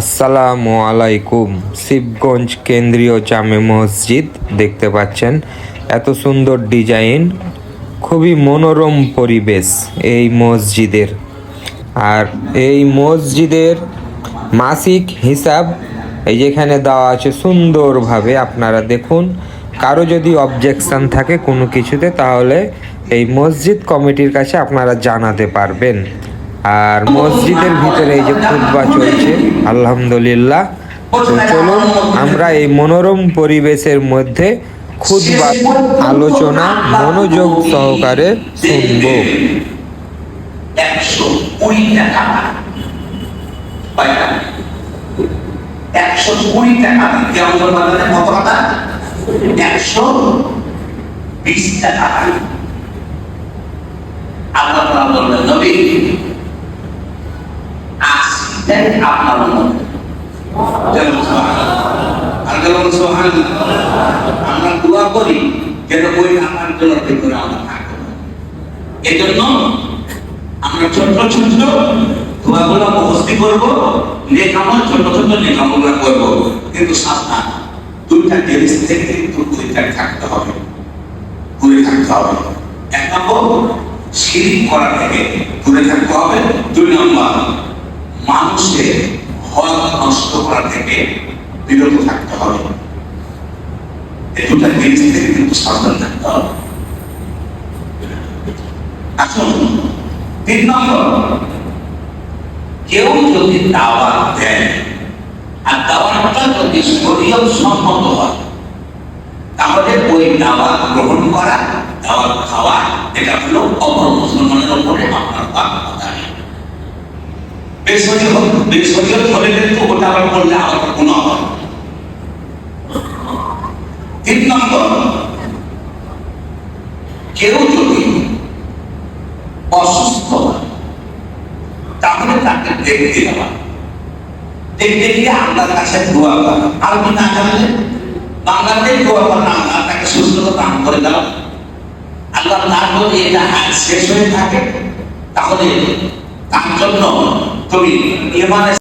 আসসালামু আলাইকুম। শিবগঞ্জ কেন্দ্রীয় জামে মসজিদ দেখতে পাচ্ছেন, এত সুন্দর ডিজাইন, খুবই মনোরম পরিবেশ এই মসজিদের। আর এই মসজিদের মাসিক হিসাব এই যেখানে দেওয়া আছে সুন্দরভাবে, আপনারা দেখুন। কারো যদি অবজেকশন থাকে কোনো কিছুতে, তাহলে এই মসজিদ কমিটির কাছে আপনারা জানাতে পারবেন। আর মসজিদের ভিতরে এই যে খুতবা চলছে, আলহামদুলিল্লাহ। তো চলুন আমরা এই মনোরম পরিবেশের মধ্যে খুতবা আলোচনা মনোযোগ সহকারে শুনব। 120 টাকা 120 টাকা কেমন বাজারে কত টাকা? 120 টাকা। আল্লাহ বললেন, নবী 80টাই আপনার মত। আমরা দোয়া করি যেন ওই আমার জন্য করে আমরা থাকবো। এই জন্য আমরা ছোট ছোট দোয়াগুলো মুখস্থি করবো, নেকামল ছোট ছোট নেকামল করবো। কিন্তু সাবধান, দুইটা জিনিস থেকে কিন্তু পরিত্যাগ থাকতে হবে, দূরে থাকতে হবে। 1 নম্বর, শিরক করা থেকে দূরে থাকতে হবে। 2 নম্বর, মানুষের হক নষ্ট করা থেকে বিরত থাকতে হবে। এই দুটা জিনিস থেকে কিন্তু সাবধান থাকতে হবে। আসুন, 3 নম্বর, কেউ যদি দাওয়াত দেয় আর দাওয়াতটা যদি শরীয়ত সম্মত হয়, তাহলে ওই দাওয়াত গ্রহণ করা, দাওয়াত খাওয়া, এটা হলো অপর মুসলমানের উপরে আপনার বাধ্যতা। বেশরীয়ত হলে কিন্তু ওটা আবার করলে আবার গুনাহ হবে। 3 নম্বর, কেউ যদি অসুস্থ হয়, তাহলে তাকে দেখতে যাওয়া, দেখতে গিয়ে আল্লাহর কাছে দোয়া করা। আর না জানলে বাংলাতে দোয়া করা, আল্লাহ তাকে সুস্থতা দান করে দাও। আল্লাহ তার যদি এটা শেষ হয়ে থাকে, তাহলে তার জন্য তুমি ইমানের